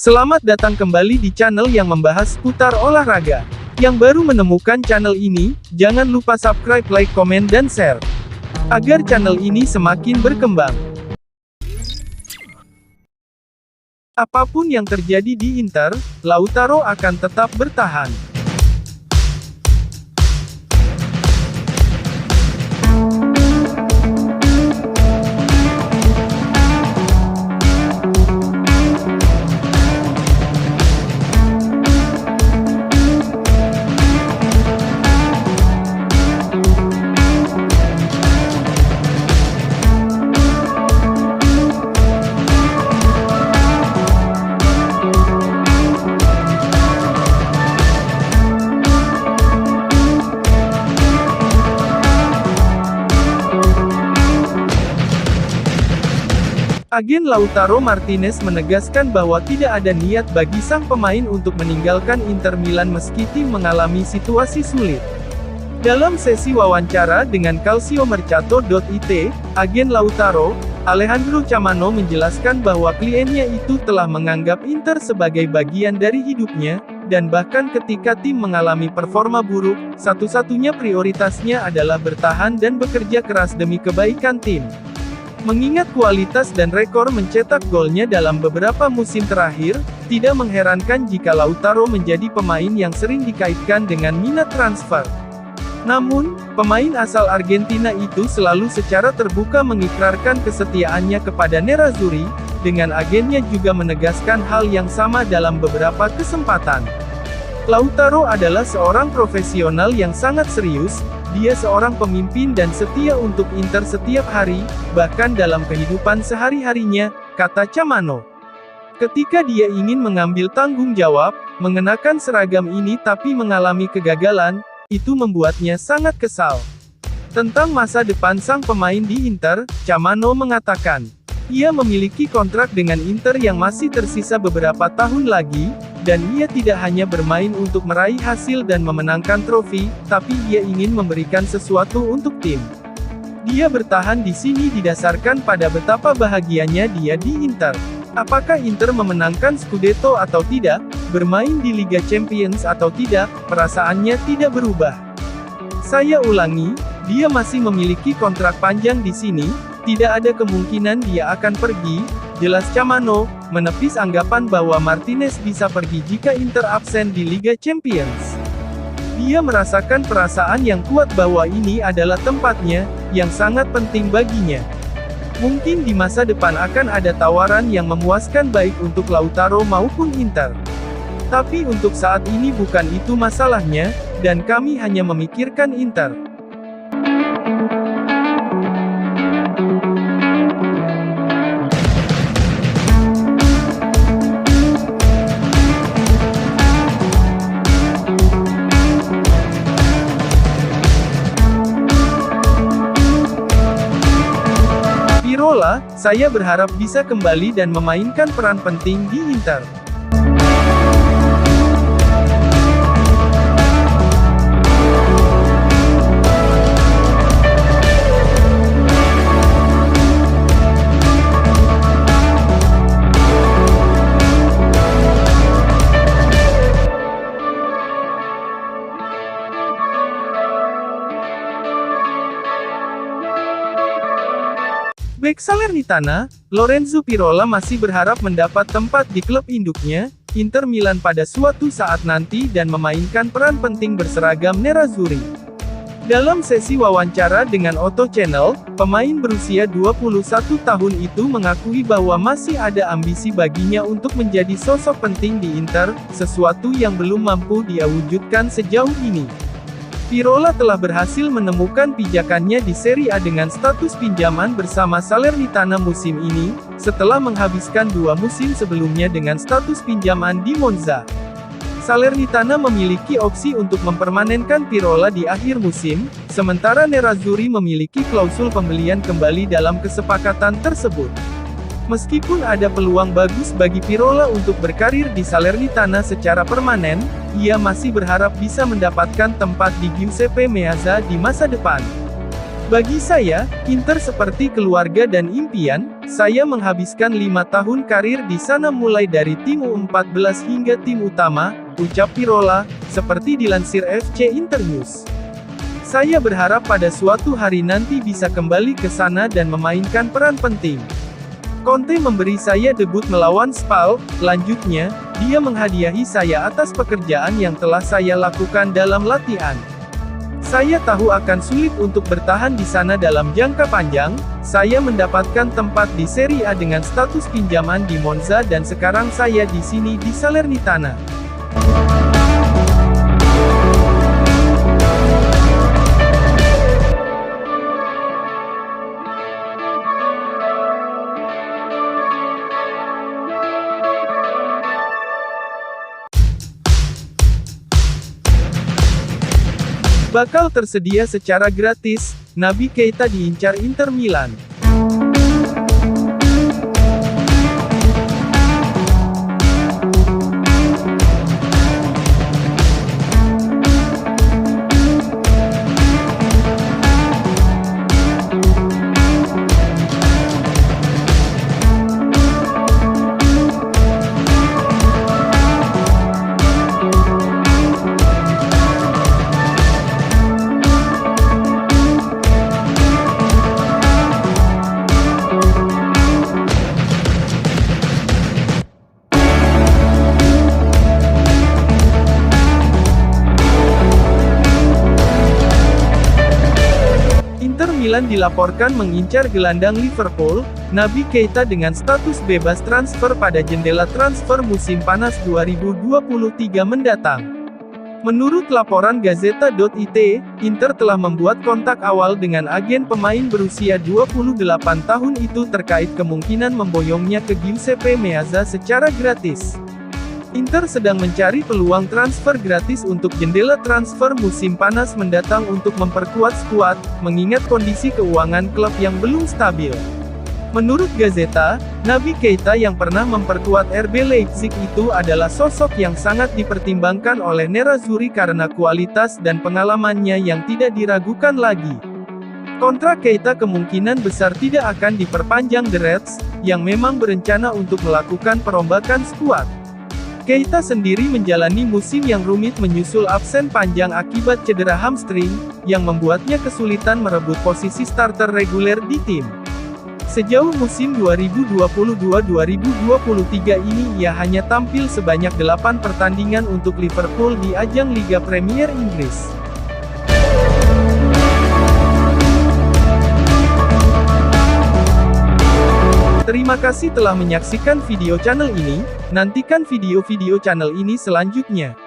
Selamat datang kembali di channel yang membahas seputar olahraga. Yang baru menemukan channel ini, jangan lupa subscribe, like, komen, dan share. Agar channel ini semakin berkembang. Apapun yang terjadi di Inter, Lautaro akan tetap bertahan. Agen Lautaro Martinez menegaskan bahwa tidak ada niat bagi sang pemain untuk meninggalkan Inter Milan meski tim mengalami situasi sulit. Dalam sesi wawancara dengan Calciomercato.it, agen Lautaro, Alejandro Chamano menjelaskan bahwa kliennya itu telah menganggap Inter sebagai bagian dari hidupnya, dan bahkan ketika tim mengalami performa buruk, satu-satunya prioritasnya adalah bertahan dan bekerja keras demi kebaikan tim. Mengingat kualitas dan rekor mencetak golnya dalam beberapa musim terakhir, tidak mengherankan jika Lautaro menjadi pemain yang sering dikaitkan dengan minat transfer. Namun, pemain asal Argentina itu selalu secara terbuka mengikrarkan kesetiaannya kepada Nerazzurri, dengan agennya juga menegaskan hal yang sama dalam beberapa kesempatan. Lautaro adalah seorang profesional yang sangat serius. Dia seorang pemimpin dan setia untuk Inter setiap hari, bahkan dalam kehidupan sehari-harinya, kata Chamano. Ketika dia ingin mengambil tanggung jawab, mengenakan seragam ini tapi mengalami kegagalan, itu membuatnya sangat kesal. Tentang masa depan sang pemain di Inter, Chamano mengatakan, ia memiliki kontrak dengan Inter yang masih tersisa beberapa tahun lagi, dan ia tidak hanya bermain untuk meraih hasil dan memenangkan trofi, tapi ia ingin memberikan sesuatu untuk tim. Dia bertahan di sini didasarkan pada betapa bahagianya dia di Inter. Apakah Inter memenangkan Scudetto atau tidak, bermain di Liga Champions atau tidak, perasaannya tidak berubah. Saya ulangi, dia masih memiliki kontrak panjang di sini, tidak ada kemungkinan dia akan pergi, jelas Chamano, menepis anggapan bahwa Martinez bisa pergi jika Inter absen di Liga Champions. Dia merasakan perasaan yang kuat bahwa ini adalah tempatnya, yang sangat penting baginya. Mungkin di masa depan akan ada tawaran yang memuaskan baik untuk Lautaro maupun Inter. Tapi untuk saat ini bukan itu masalahnya, dan kami hanya memikirkan Inter. Pirola, saya berharap bisa kembali dan memainkan peran penting di Inter. Bek Salernitana, Lorenzo Pirola masih berharap mendapat tempat di klub induknya, Inter Milan pada suatu saat nanti dan memainkan peran penting berseragam Nerazzurri. Dalam sesi wawancara dengan Otto Channel, pemain berusia 21 tahun itu mengakui bahwa masih ada ambisi baginya untuk menjadi sosok penting di Inter, sesuatu yang belum mampu dia wujudkan sejauh ini. Pirola telah berhasil menemukan pijakannya di Serie A dengan status pinjaman bersama Salernitana musim ini, setelah menghabiskan 2 musim sebelumnya dengan status pinjaman di Monza. Salernitana memiliki opsi untuk mempermanenkan Pirola di akhir musim, sementara Nerazzurri memiliki klausul pembelian kembali dalam kesepakatan tersebut. Meskipun ada peluang bagus bagi Pirola untuk berkarir di Salernitana secara permanen, ia masih berharap bisa mendapatkan tempat di Giuseppe Meazza di masa depan. Bagi saya, Inter seperti keluarga dan impian. Saya menghabiskan 5 tahun karir di sana mulai dari tim U14 hingga tim utama, ucap Pirola, seperti dilansir FC Internews. Saya berharap pada suatu hari nanti bisa kembali ke sana dan memainkan peran penting. Conte memberi saya debut melawan Spal, lanjutnya, dia menghadiahi saya atas pekerjaan yang telah saya lakukan dalam latihan. Saya tahu akan sulit untuk bertahan di sana dalam jangka panjang. Saya mendapatkan tempat di Serie A dengan status pinjaman di Monza dan sekarang saya di sini di Salernitana. Bakal tersedia secara gratis, Naby Keita diincar Inter Milan. Milan dilaporkan mengincar gelandang Liverpool, Naby Keita dengan status bebas transfer pada jendela transfer musim panas 2023 mendatang. Menurut laporan Gazzetta.it, Inter telah membuat kontak awal dengan agen pemain berusia 28 tahun itu terkait kemungkinan memboyongnya ke Giuseppe Meazza secara gratis. Inter sedang mencari peluang transfer gratis untuk jendela transfer musim panas mendatang untuk memperkuat skuad, mengingat kondisi keuangan klub yang belum stabil. Menurut Gazzetta, Naby Keita yang pernah memperkuat RB Leipzig itu adalah sosok yang sangat dipertimbangkan oleh Nerazzurri karena kualitas dan pengalamannya yang tidak diragukan lagi. Kontrak Keita kemungkinan besar tidak akan diperpanjang The Reds, yang memang berencana untuk melakukan perombakan skuad. Keita sendiri menjalani musim yang rumit menyusul absen panjang akibat cedera hamstring, yang membuatnya kesulitan merebut posisi starter reguler di tim. Sejauh musim 2022-2023 ini ia hanya tampil sebanyak 8 pertandingan untuk Liverpool di ajang Liga Premier Inggris. Terima kasih telah menyaksikan video channel ini, nantikan video-video channel ini selanjutnya.